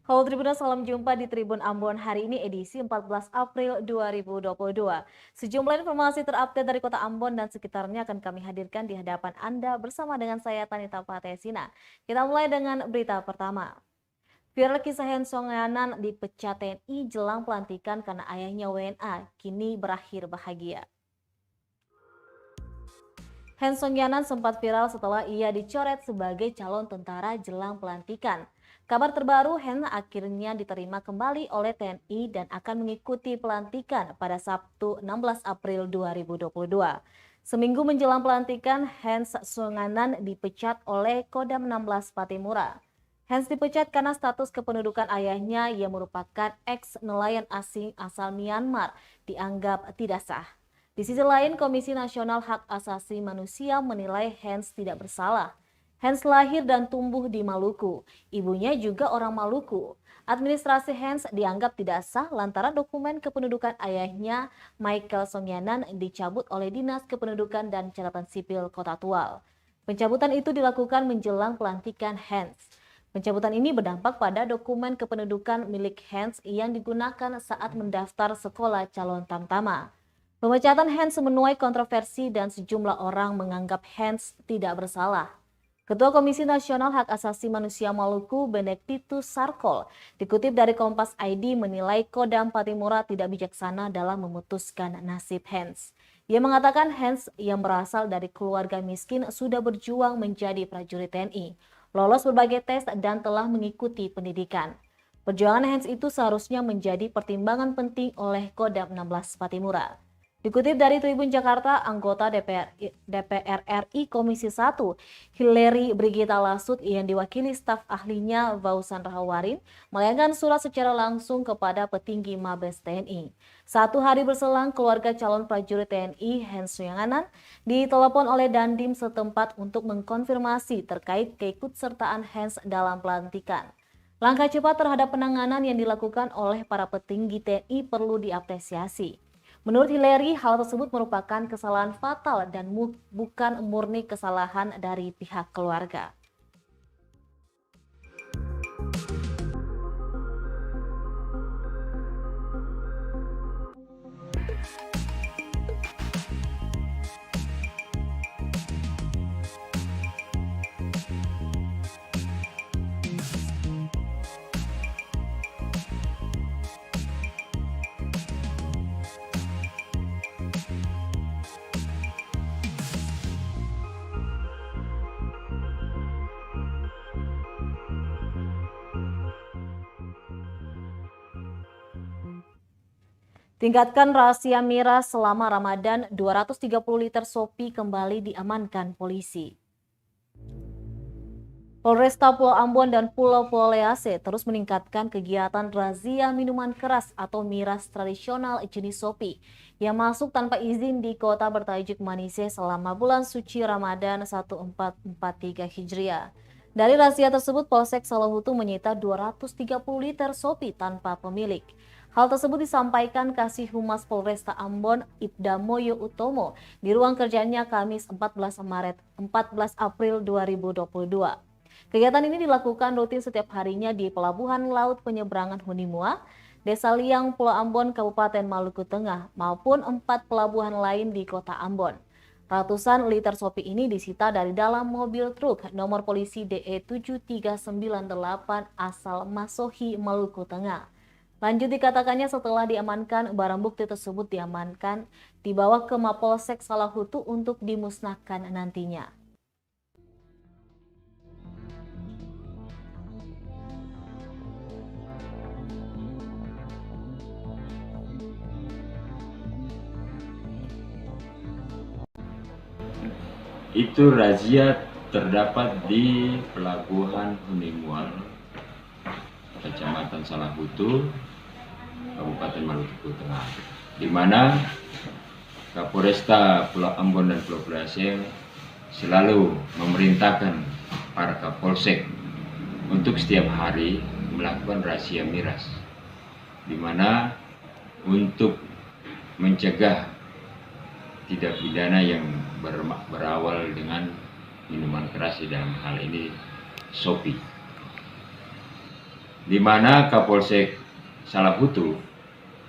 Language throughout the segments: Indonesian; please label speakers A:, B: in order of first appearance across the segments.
A: Halo Tribuners, salam jumpa di Tribun Ambon hari ini edisi 14 April 2022. Sejumlah informasi terupdate dari kota Ambon dan sekitarnya akan kami hadirkan di hadapan Anda bersama dengan saya Tanita Patesina. Kita mulai dengan berita pertama. Viral kisah Hen Songanan dipecat TNI jelang pelantikan karena ayahnya WNA kini berakhir bahagia. Hen Songyanan sempat viral setelah ia dicoret sebagai calon tentara jelang pelantikan. Kabar terbaru, Hen akhirnya diterima kembali oleh TNI dan akan mengikuti pelantikan pada Sabtu 16 April 2022. Seminggu menjelang pelantikan, Hens Songanan dipecat oleh Kodam 16 Patimura. Hens dipecat karena status kependudukan ayahnya yang merupakan ex-nelayan asing asal Myanmar dianggap tidak sah. Di sisi lain, Komisi Nasional Hak Asasi Manusia menilai Hens tidak bersalah. Hens lahir dan tumbuh di Maluku. Ibunya juga orang Maluku. Administrasi Hens dianggap tidak sah lantaran dokumen kependudukan ayahnya, Michael Songyanan, dicabut oleh Dinas Kependudukan dan Catatan Sipil Kota Tual. Pencabutan itu dilakukan menjelang pelantikan Hens. Pencabutan ini berdampak pada dokumen kependudukan milik Hens yang digunakan saat mendaftar sekolah calon tamtama. Pemecatan Hens menuai kontroversi dan sejumlah orang menganggap Hens tidak bersalah. Ketua Komisi Nasional Hak Asasi Manusia Maluku, Benedictus Sarkol, dikutip dari Kompas ID menilai Kodam Patimura tidak bijaksana dalam memutuskan nasib Hens. Ia mengatakan Hens yang berasal dari keluarga miskin sudah berjuang menjadi prajurit TNI, lolos berbagai tes dan telah mengikuti pendidikan. Perjuangan Hens itu seharusnya menjadi pertimbangan penting oleh Kodam 16 Patimura. Dikutip dari Tribun Jakarta, anggota DPR RI Komisi 1, Hillary Brigita Lasut yang diwakili staf ahlinya Vausan Rahawarin, melayangkan surat secara langsung kepada petinggi Mabes TNI. 1 hari berselang, keluarga calon prajurit TNI Hens Songanan ditelepon oleh Dandim setempat untuk mengkonfirmasi terkait keikutsertaan Hens dalam pelantikan. Langkah cepat terhadap penanganan yang dilakukan oleh para petinggi TNI perlu diapresiasi. Menurut Hillary, hal tersebut merupakan kesalahan fatal dan bukan murni kesalahan dari pihak keluarga. Tingkatkan rahasia miras selama Ramadan, 230 liter sopi kembali diamankan polisi. Polresta Pulau Ambon dan Pulau Polease terus meningkatkan kegiatan razia minuman keras atau miras tradisional jenis sopi yang masuk tanpa izin di kota bertajuk Manise selama bulan suci Ramadan 1443 Hijriah. Dari razia tersebut, Polsek Salahutu menyita 230 liter sopi tanpa pemilik. Hal tersebut disampaikan Kasih Humas Polresta Ambon, Ibda Moyo Utomo, di ruang kerjanya Kamis 14 April 2022. Kegiatan ini dilakukan rutin setiap harinya di Pelabuhan Laut Penyeberangan Hunimua, Desa Liang, Pulau Ambon, Kabupaten Maluku Tengah, maupun 4 pelabuhan lain di Kota Ambon. Ratusan liter sopi ini disita dari dalam mobil truk nomor polisi DE 7398 asal Masohi, Maluku Tengah. Lanjut dikatakannya setelah diamankan, barang bukti tersebut dibawa ke Mapolsek Salahutu untuk dimusnahkan nantinya.
B: Itu razia terdapat di Pelabuhan Hunimuan, Kecamatan Salahutu, Kabupaten Maluku Tengah, di mana Kapolresta Pulau Ambon dan Pulau Polease selalu memerintahkan para Kapolsek untuk setiap hari melakukan razia miras, di mana untuk mencegah tindak pidana yang berawal dengan minuman keras, dalam hal ini sopi. di mana Kapolsek Salaputu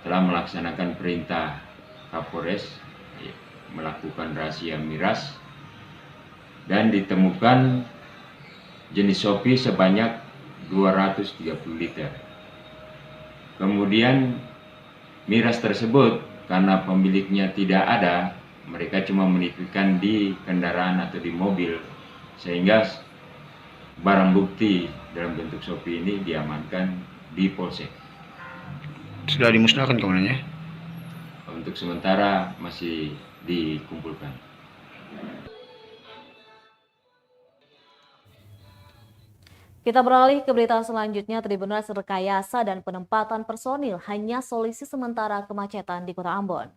B: telah melaksanakan perintah Kapolres melakukan razia miras dan ditemukan jenis Shopee sebanyak 230 liter. Kemudian miras tersebut karena pemiliknya tidak ada, mereka cuma menitipkan di kendaraan atau di mobil, sehingga barang bukti dalam bentuk Shopee ini diamankan di Polsek.
C: Sudah dimusnahkan kemananya?
B: Untuk sementara masih dikumpulkan.
A: Kita beralih ke berita selanjutnya. Tribunal rekayasa dan penempatan personil hanya solusi sementara kemacetan di Kota Ambon.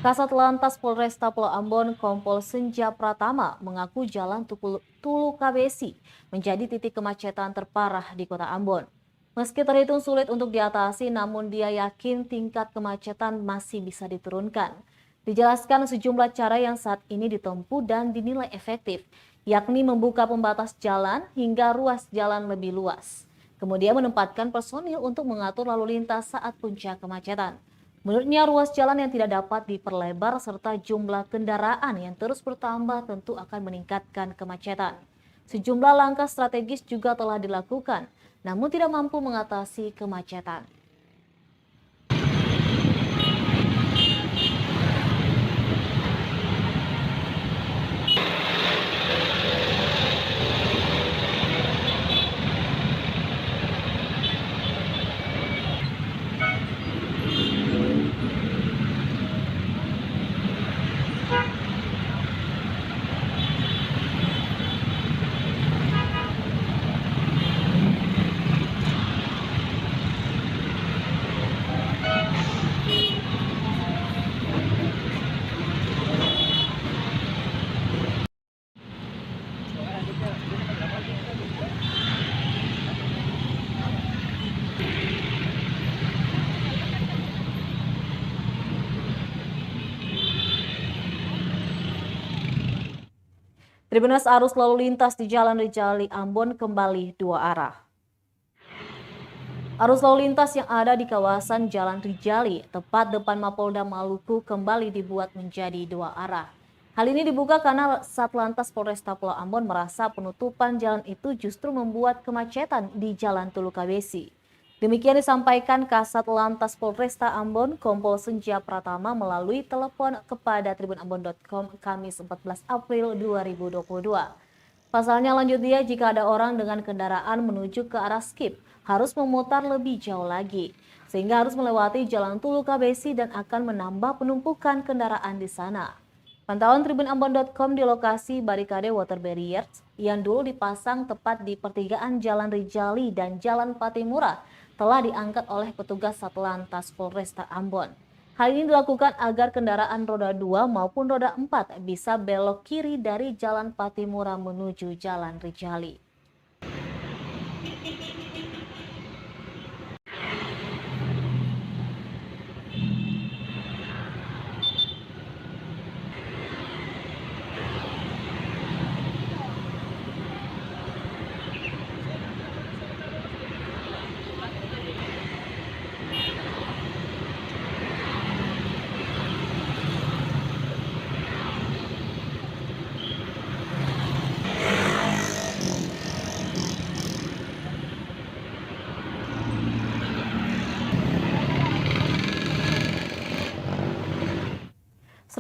A: Kasat Lantas Polresta Pulau Ambon Kompol Senja Pratama mengaku jalan Tulu Kabesi menjadi titik kemacetan terparah di Kota Ambon. Meski terhitung sulit untuk diatasi, namun dia yakin tingkat kemacetan masih bisa diturunkan. Dijelaskan sejumlah cara yang saat ini ditempuh dan dinilai efektif, yakni membuka pembatas jalan hingga ruas jalan lebih luas. Kemudian menempatkan personil untuk mengatur lalu lintas saat puncak kemacetan. Menurutnya ruas jalan yang tidak dapat diperlebar serta jumlah kendaraan yang terus bertambah tentu akan meningkatkan kemacetan. Sejumlah langkah strategis juga telah dilakukan, namun tidak mampu mengatasi kemacetan. Tribunal arus lalu lintas di Jalan Rijali Ambon kembali dua arah. Arus lalu lintas yang ada di kawasan Jalan Rijali, tepat depan Mapolda Maluku, kembali dibuat menjadi dua arah. Hal ini dibuka karena Satlantas Polresta Pulau Ambon merasa penutupan jalan itu justru membuat kemacetan di Jalan Tulu Kabesi. Demikian disampaikan Kasat Lantas Polresta Ambon Kompol Senja Pratama melalui telepon kepada tribunambon.com Kamis 14 April 2022. Pasalnya lanjut dia, jika ada orang dengan kendaraan menuju ke arah skip harus memutar lebih jauh lagi, sehingga harus melewati Jalan Tulu Kabesi dan akan menambah penumpukan kendaraan di sana. Pantauan tribunambon.com di lokasi barikade water barriers yang dulu dipasang tepat di pertigaan Jalan Rijali dan Jalan Patimura telah diangkat oleh petugas Satlantas Polresta Ambon. Hal ini dilakukan agar kendaraan roda 2 maupun roda 4 bisa belok kiri dari Jalan Patimura menuju Jalan Rijali.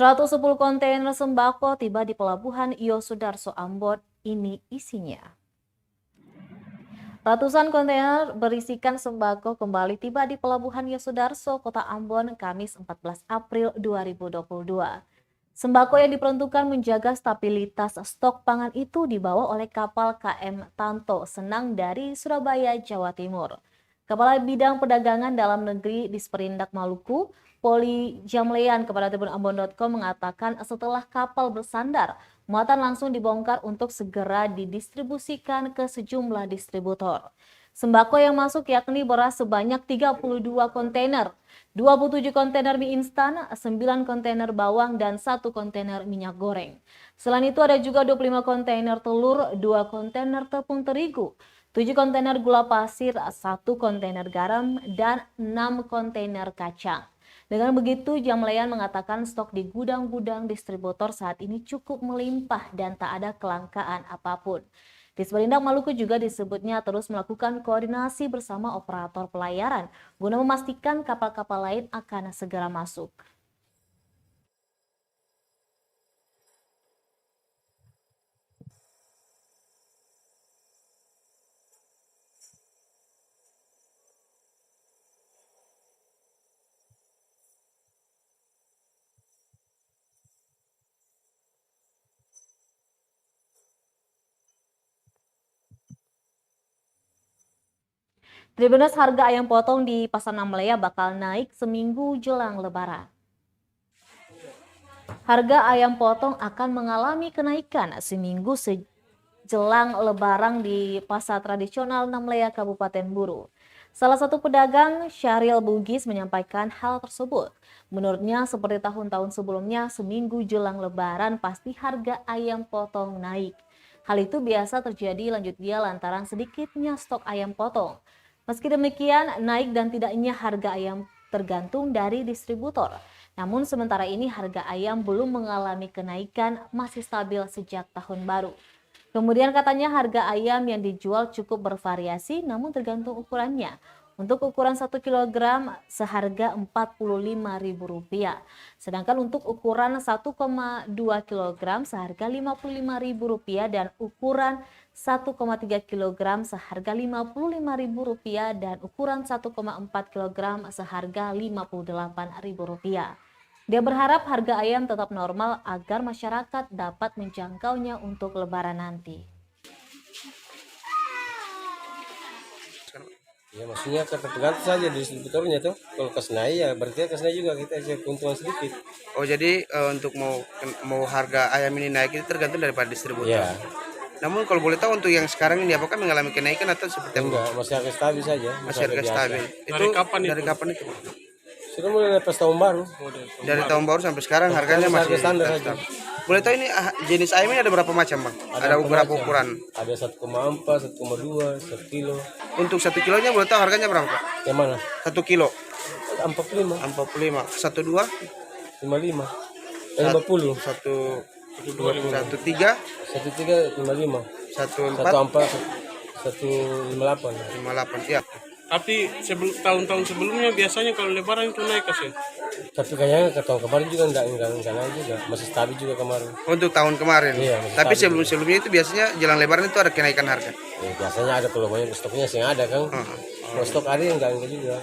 A: $110 kontainer sembako tiba di Pelabuhan Yosudarso Ambon. Ini isinya. Ratusan kontainer berisikan sembako kembali tiba di Pelabuhan Yosudarso, Kota Ambon, Kamis 14 April 2022. Sembako yang diperuntukkan menjaga stabilitas stok pangan itu dibawa oleh kapal KM Tanto Senang dari Surabaya, Jawa Timur. Kepala Bidang Perdagangan Dalam Negeri Disperindak Maluku, Poli Jamlean, kepada tribunambon.com mengatakan setelah kapal bersandar, muatan langsung dibongkar untuk segera didistribusikan ke sejumlah distributor. Sembako yang masuk yakni beras sebanyak 32 kontainer, 27 kontainer mie instan, 9 kontainer bawang, dan 1 kontainer minyak goreng. Selain itu ada juga 25 kontainer telur, 2 kontainer tepung terigu, 7 kontainer gula pasir, 1 kontainer garam, dan 6 kontainer kacang. Dengan begitu, Jamleyan mengatakan stok di gudang-gudang distributor saat ini cukup melimpah dan tak ada kelangkaan apapun. Disperindak Maluku juga disebutnya terus melakukan koordinasi bersama operator pelayaran guna memastikan kapal-kapal lain akan segera masuk. Tribuners, harga ayam potong di Pasar Namlea bakal naik seminggu jelang Lebaran. Harga ayam potong akan mengalami kenaikan seminggu jelang Lebaran di Pasar Tradisional Namlea, Kabupaten Buru. Salah satu pedagang, Syahril Bugis, menyampaikan hal tersebut. Menurutnya, seperti tahun-tahun sebelumnya, seminggu jelang Lebaran pasti harga ayam potong naik. Hal itu biasa terjadi, lanjut dia, lantaran sedikitnya stok ayam potong. Meski demikian, naik dan tidaknya harga ayam tergantung dari distributor. Namun sementara ini harga ayam belum mengalami kenaikan, masih stabil sejak tahun baru. Kemudian katanya harga ayam yang dijual cukup bervariasi namun tergantung ukurannya. Untuk ukuran 1 kg seharga Rp45.000. Sedangkan untuk ukuran 1,2 kg seharga Rp55.000 dan ukuran 1,3 kg seharga Rp55.000 dan ukuran 1,4 kg seharga Rp58.000. Dia berharap harga ayam tetap normal agar masyarakat dapat menjangkaunya untuk Lebaran nanti.
D: Ya maksudnya tergantung saja di distributornya tuh. Kalau kas naik ya berarti kas naik juga, kita ada keuntungan sedikit.
C: Oh jadi untuk mau harga ayam ini naik itu tergantung daripada distributor.
D: Ya.
C: Namun kalau boleh tahu untuk yang sekarang ini apakah mengalami kenaikan atau seperti apa?
D: Enggak, masih harga stabil saja.
C: Masih harga
D: biasa.
C: stabil. Itu dari kapan itu?
D: Sudah mulai pas tahun baru.
C: Dari tahun baru sampai sekarang harganya masih
D: harga standar aja.
C: Boleh tahu ini jenis ayam ini ada berapa macam, Bang? Ada beberapa ukuran.
D: Ada 1,4, 1,2, 1 kilo.
C: Untuk 1 kilonya boleh tahu harganya berapa, Pak?
D: Yang mana?
C: 1 kilo
D: 45,
C: 45, 12
D: 55, 50,
C: 13
D: 13, 55,
C: 14
D: 14, 158.
C: 58 ya.
E: Tapi tahun-tahun sebelumnya biasanya kalau Lebaran itu naik kasih.
D: Tapi kayaknya ke tahun kemarin juga enggak naik juga, masih stabil juga kemarin.
C: Untuk tahun kemarin.
D: Iya,
C: tapi
D: stabil
C: sebelumnya itu biasanya jelang Lebaran itu ada kenaikan harga.
D: Biasanya ada, kalau banyak stoknya sih ada kan. Kalau stok ada enggak juga.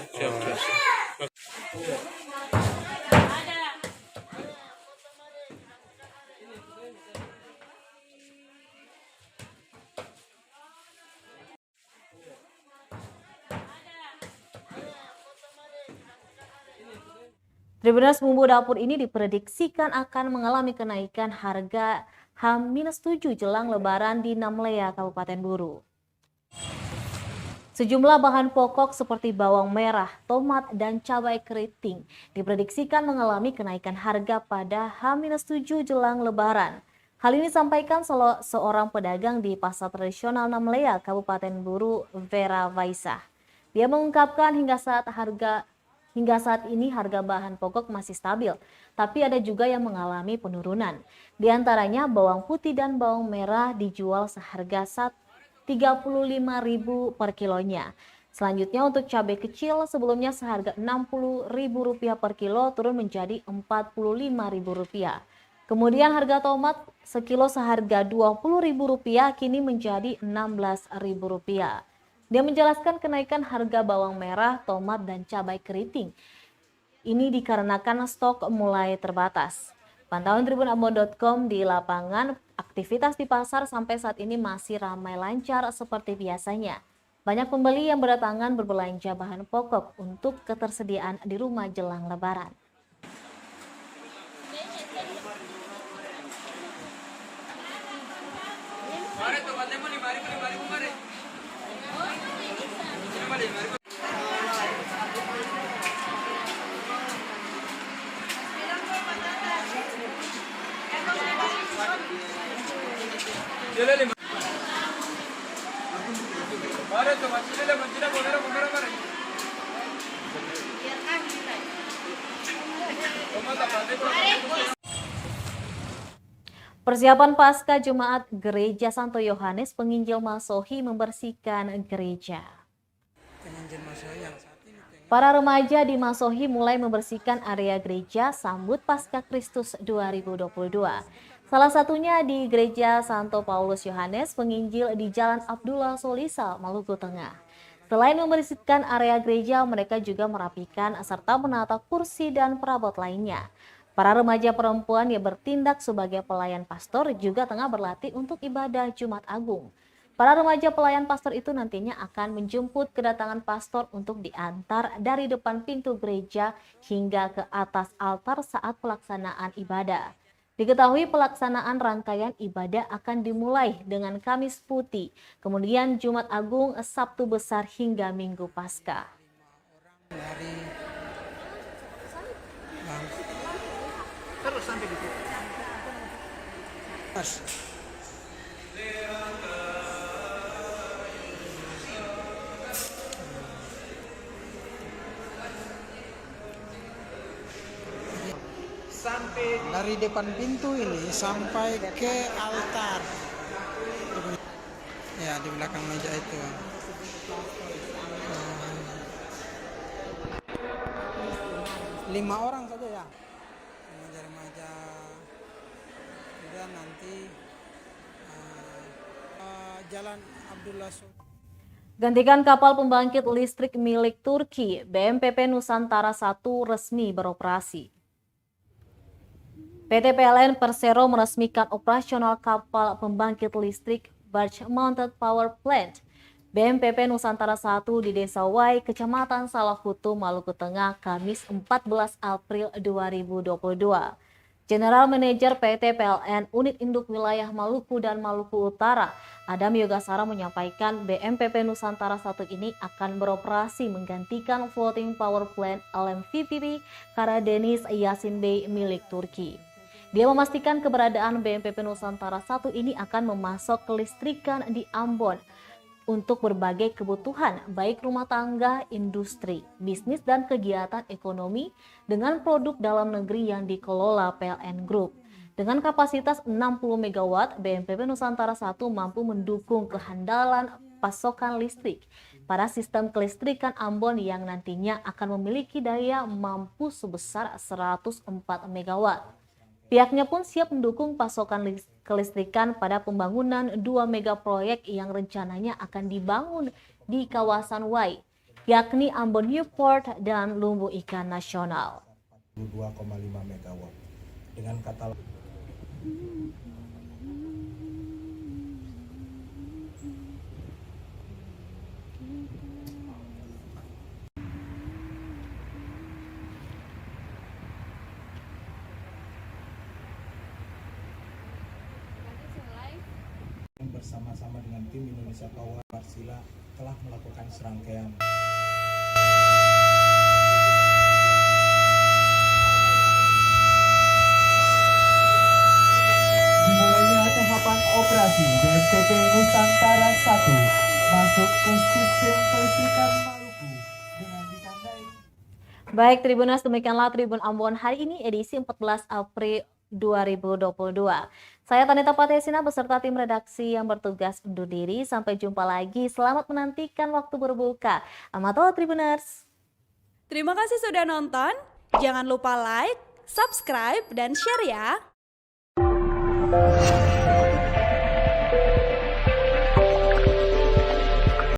A: Tribuners, bumbu dapur ini diprediksikan akan mengalami kenaikan harga H-7 jelang Lebaran di Namlea, Kabupaten Buru. Sejumlah bahan pokok seperti bawang merah, tomat, dan cabai keriting diprediksikan mengalami kenaikan harga pada H-7 jelang Lebaran. Hal ini disampaikan seorang pedagang di Pasar Tradisional Namlea, Kabupaten Buru, Vera Vaisah. Dia mengungkapkan hingga saat ini harga bahan pokok masih stabil, tapi ada juga yang mengalami penurunan. Di antaranya bawang putih dan bawang merah dijual seharga Rp35.000 per kilonya. Selanjutnya untuk cabai kecil sebelumnya seharga Rp60.000 per kilo turun menjadi Rp45.000. Kemudian harga tomat sekilo seharga Rp20.000 kini menjadi Rp16.000. Dia menjelaskan kenaikan harga bawang merah, tomat, dan cabai keriting ini dikarenakan stok mulai terbatas. Pantauan tribunambon.com di lapangan, aktivitas di pasar sampai saat ini masih ramai lancar seperti biasanya. Banyak pembeli yang berdatangan berbelanja bahan pokok untuk ketersediaan di rumah jelang Lebaran. Persiapan pasca Jemaat Gereja Santo Yohanes Penginjil Masohi membersihkan gereja. Para remaja di Masohi mulai membersihkan area gereja sambut Pasca Kristus 2022. Salah satunya di Gereja Santo Paulus Yohanes Penginjil di Jalan Abdullah Solisa, Maluku Tengah. Selain membersihkan area gereja, mereka juga merapikan serta menata kursi dan perabot lainnya. Para remaja perempuan yang bertindak sebagai pelayan pastor juga tengah berlatih untuk ibadah Jumat Agung. Para remaja pelayan pastor itu nantinya akan menjemput kedatangan pastor untuk diantar dari depan pintu gereja hingga ke atas altar saat pelaksanaan ibadah. Diketahui pelaksanaan rangkaian ibadah akan dimulai dengan Kamis Putih, kemudian Jumat Agung, Sabtu Besar hingga Minggu Paskah.
C: Terus sampai di situ.
F: Sampai dari depan pintu ini sampai ke altar. Ya, di belakang meja itu. 5 orang saja ya. Remaja-remaja. Kemudian nanti Jalan Abdullah
A: Gantikan kapal pembangkit listrik milik Turki, BMPP Nusantara 1 resmi beroperasi. PT PLN Persero meresmikan operasional kapal pembangkit listrik Barge Mounted Power Plant BMPP Nusantara 1 di Desa Wai, Kecamatan Salahutu, Maluku Tengah, Kamis 14 April 2022. General Manager PT PLN Unit Induk Wilayah Maluku dan Maluku Utara, Adam Yogasara menyampaikan BMPP Nusantara 1 ini akan beroperasi menggantikan Floating Power Plant LMVPP Karadeniz Yasin Bey milik Turki. Dia memastikan keberadaan BMPP Nusantara 1 ini akan memasok kelistrikan di Ambon untuk berbagai kebutuhan baik rumah tangga, industri, bisnis dan kegiatan ekonomi dengan produk dalam negeri yang dikelola PLN Group. Dengan kapasitas 60 MW, BMPP Nusantara 1 mampu mendukung kehandalan pasokan listrik pada sistem kelistrikan Ambon yang nantinya akan memiliki daya mampu sebesar 104 MW. Pihaknya pun siap mendukung pasokan kelistrikan pada pembangunan 2 mega proyek yang rencananya akan dibangun di kawasan Wai, yakni Ambon Newport dan Lumbu Ikan Nasional.
G: 2,5 megawatt dengan kata bersama-sama dengan tim Indonesia Power Parsila telah melakukan serangkaian dimulainya tahapan operasi BMPP Nusantara 1 masuk ke sistem kelistrikan Maluku dengan ditandai.
A: Baik Tribunas, demikianlah Tribun Ambon hari ini edisi 14 April 2022. Saya Tanita Patesina beserta tim redaksi yang bertugas undur diri. Sampai jumpa lagi. Selamat menantikan waktu berbuka. Amatola Tribuners.
H: Terima kasih sudah nonton. Jangan lupa like, subscribe, dan share ya.